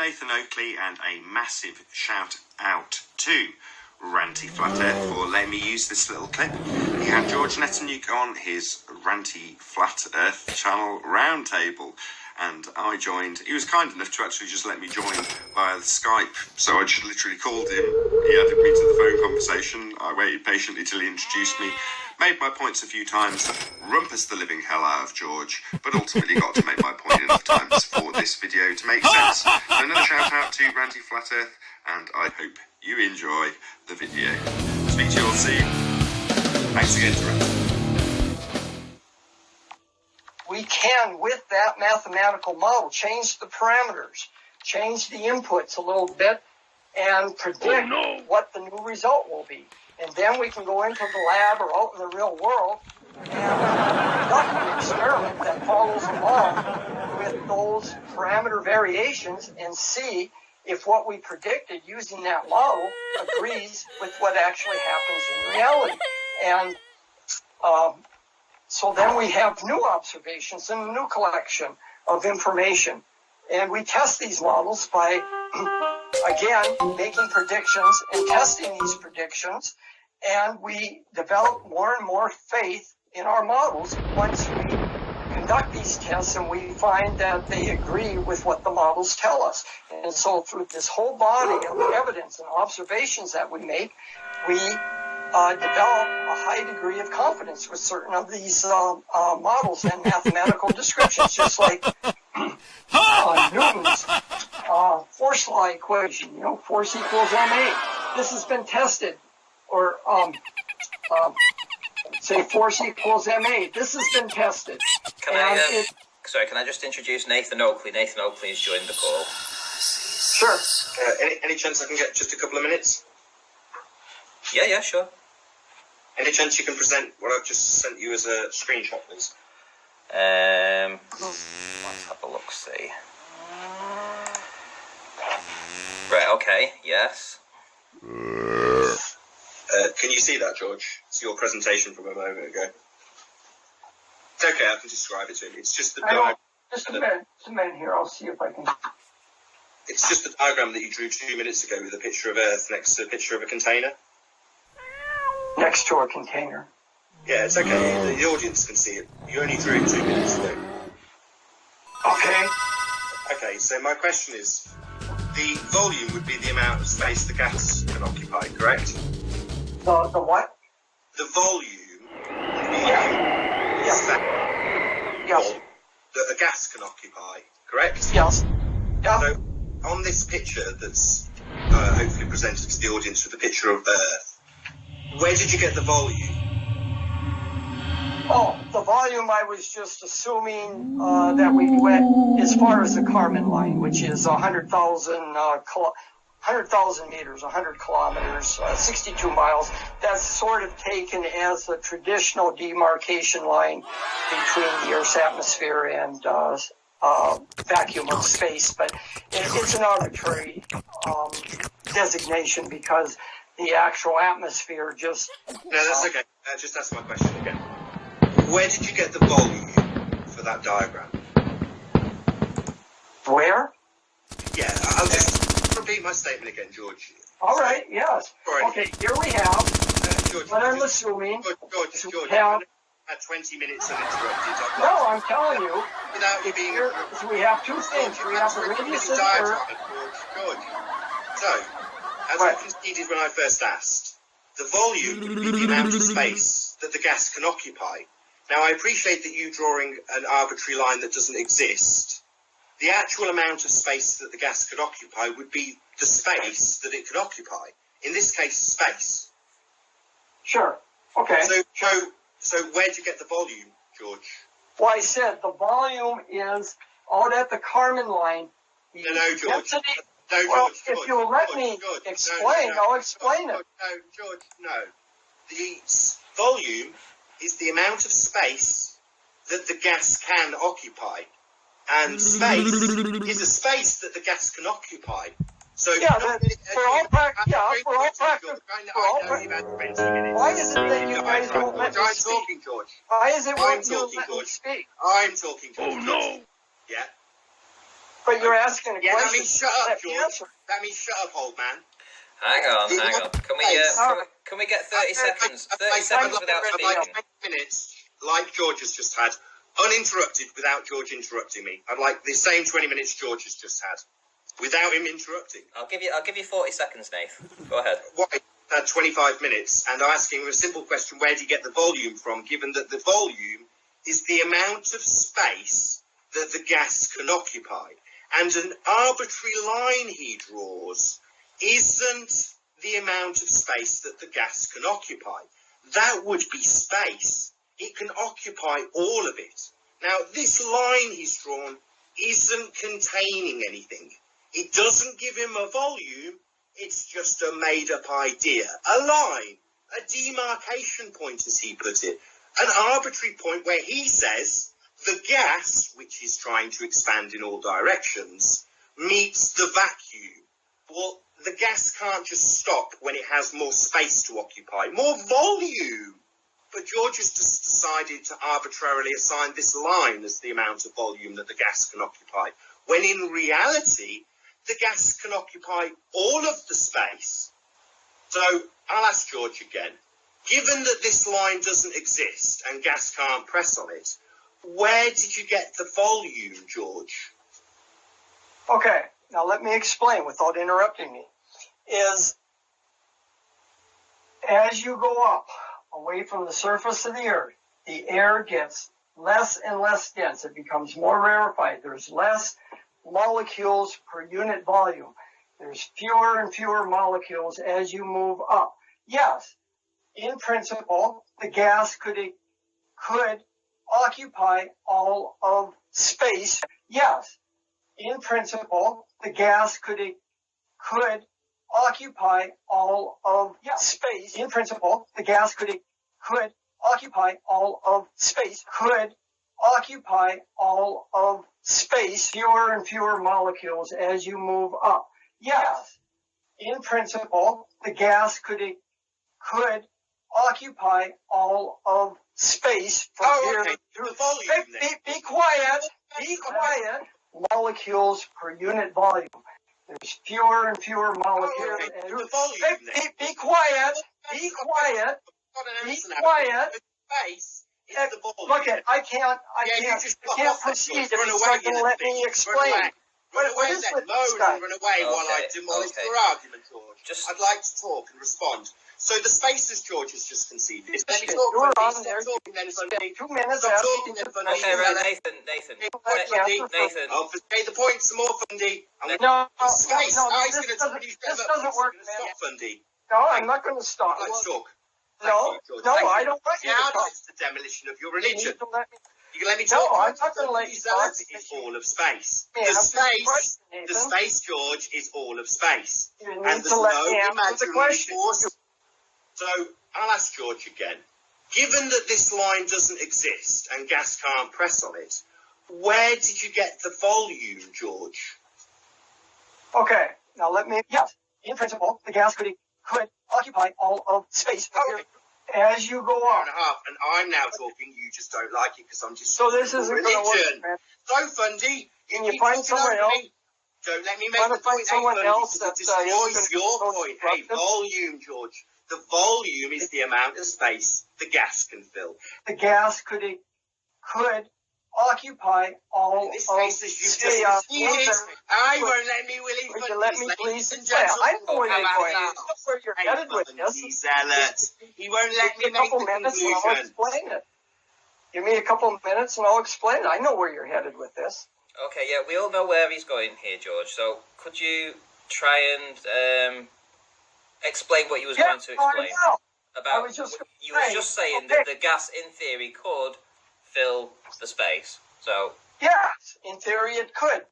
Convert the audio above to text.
Nathan Oakley, and a massive shout out to Ranty Flat Earth for letting me use this little clip. He had George Netanuk on his Ranty Flat Earth channel roundtable, and I joined. He was kind enough to actually just let me join via Skype, so I just literally called him. He added me to the phone conversation. I waited patiently till he introduced me, made my points a few times, rumpus the living hell out of George, but ultimately got to make my point enough times for this video to make sense. So another shout out to Ranty Flat Earth, and I hope you enjoy the video. Speak to you all soon. Thanks again to Ranty. We can, with that mathematical model, change the parameters, change the inputs a little bit, and predict what the new result will be. And then we can go into the lab or out in the real world and conduct an experiment that follows along with those parameter variations and see if what we predicted using that model agrees with what actually happens in reality. And so then we have new observations and a new collection of information. And we test these models by, again, making predictions and testing these predictions. And we develop more and more faith in our models once we conduct these tests and we find that they agree with what the models tell us. And so through this whole body of evidence and observations that we make, we develop a high degree of confidence with certain of these models and mathematical descriptions, just like Newton's force law equation, force equals ma. This has been tested. Or say force equals ma. This has been tested. Can I just introduce Nathan Oakley? Nathan Oakley has joined the call. Sure. Any chance I can get just a couple of minutes? Yeah, sure. Any chance you can present what I've just sent you as a screenshot, please? Let's have a look, see. Right, okay, yes. Can you see that, George? It's your presentation from a moment ago. It's okay, I can describe it to you. It's just the diagram. Just a minute here, I'll see if I can. It's just the diagram that you drew 2 minutes ago with a picture of Earth next to a picture of a container. Next to a container. Yeah, it's okay. The audience can see it. You only drew it 2 minutes ago. Okay. Okay, so my question is, the volume would be the amount of space the gas can occupy, correct? The what? The volume would be Yes. that a gas can occupy, correct? Yes. Yeah. So, on this picture that's hopefully presented to the audience with a picture of Earth, where did you get the volume? Oh, the volume, I was just assuming that we went as far as the Kármán line, which is 100,000 meters, 100 kilometers, 62 miles. That's sort of taken as a traditional demarcation line between the Earth's atmosphere and vacuum of space. But it's an arbitrary designation because the actual atmosphere just... No, that's okay. Just ask my question again. Where did you get the volume for that diagram? Where? Yeah, I'll just repeat my statement again, George. All right, yes. Right. Okay, here we have, George, what I'm assuming, George, have... Had 20 minutes uninterrupted. No, I'm telling you, Without you being... so we have two things. We have the radius of the Earth. George. So, as I conceded when I first asked, the volume would be the amount of space that the gas can occupy. Now, I appreciate that you drawing an arbitrary line that doesn't exist. The actual amount of space that the gas could occupy would be the space that it could occupy. In this case, space. Sure. Okay. So where'd you get the volume, George? Well, I said the volume is out at the Kármán line. No, George. Density, No, George. well, George, if you'll let me explain, I'll explain it. No, George, no. The volume is the amount of space that the gas can occupy. And space is a space that the gas can occupy. So yeah, for all practice, why is it that you guys don't let me I'm speak? talking, George. Why is it I'm when you talking, let me George. speak? I'm talking, George. Oh no! Yeah. But you're asking a Yeah, question. that means shut up, Let me George. answer. That means shut up, old man. Hang on. Can we get 30 seconds? 30 seconds without I'd like speaking. 20 minutes, like George has just had, uninterrupted without George interrupting me. I'd like the same 20 minutes George has just had, without him interrupting. I'll give you 40 seconds, Nath. Go ahead. Why? 25 minutes, and I'm asking him a simple question: where do you get the volume from? Given that the volume is the amount of space that the gas can occupy, and an arbitrary line he draws isn't the amount of space that the gas can occupy. That would be space. It can occupy all of it. Now, this line he's drawn isn't containing anything. It doesn't give him a volume. It's just a made-up idea. A line, a demarcation point, as he put it. An arbitrary point where he says the gas, which is trying to expand in all directions, meets the vacuum. Well, the gas can't just stop when it has more space to occupy, more volume. But George has just decided to arbitrarily assign this line as the amount of volume that the gas can occupy, when in reality, the gas can occupy all of the space. So I'll ask George again. Given that this line doesn't exist and gas can't press on it, where did you get the volume, George? Okay, now let me explain without interrupting me. Is as you go up away from the surface of the earth, the air gets less and less dense. It becomes more rarefied. There's less molecules per unit volume. There's fewer and fewer molecules as you move up. Yes, in principle, the gas could occupy all of space. Yes, in principle, the gas could occupy all of space. In principle, the gas could occupy all of space. Could occupy all of space. Fewer and fewer molecules as you move up. Yes, in principle, the gas could occupy all of space from here okay. to The volume, then. be quiet. Be quiet. Molecules per unit volume. There's fewer and fewer molecules. Okay. as- The volume, then. be quiet. Be quiet. Got an Be answer now. quiet. The space is the volume. Look it, I can't you just got can't off that proceed choice. if Run it's away, not going to you let little me bitch. explain. Run away What is then. with Moan this guy? and run away while I demolish Okay. your argument, George. Just- I'd like to talk and respond. So the spaces George has just conceded. Let me You talk, were Fundy. on there. Stop talking then, Fundy. 2 minutes Stop after talking you then, just Fundy. Okay, right, Nathan. Nathan. I'll say the point some more, Fundy. No, Space. no, I was this going to doesn't, Fundy's this up. doesn't work, Stop, man. Fundy. No, I'm not going to stop. Let's talk. No, George. no, Thank I you. don't want you Yeah, to talk. that's the demolition of your You religion. need to let me. You can let me No, talk. I'm not going to let you talk. Is all of space. Yeah, The that's a space, question, the Nathan. space, George, is all of space. You And need there's to let no me answer the imaginary question. force. So I'll ask George again. Given that this line doesn't exist and gas can't press on it, where did you get the volume, George? Okay, now let me. Yes, in principle, the gas could occupy all of space. Okay. As you go Hour on. and a half, and I'm now talking. You just don't like it because I'm just So this isn't going to religion. work, man. So Fundy, Can you keep find talking someone over else? me. Don't let me Wanna make the find point. someone Fundy, else because it that, destroys isn't your gonna point. disrupt Hey, them? volume, George. The volume is the amount of space the gas can fill. The gas could occupy all In this of case, as you've Stay just up. conceded, I won't let me, Willie. Would you let me Ladies please and explain? gentlemen, I know where how you're about going. that? I know where you're Hey, headed with Fundy this. zealot. He won't let me Give me a make couple the minutes and I'll conclusion. explain it. Give me a couple minutes and I'll explain it. I know where you're headed with this. Okay, yeah, we all know where he's going here, George. So could you try and explain what you was going to explain? I know. I About was just gonna you was say, just saying okay. that the gas, in theory, could fill the space. So Yes, in theory it could.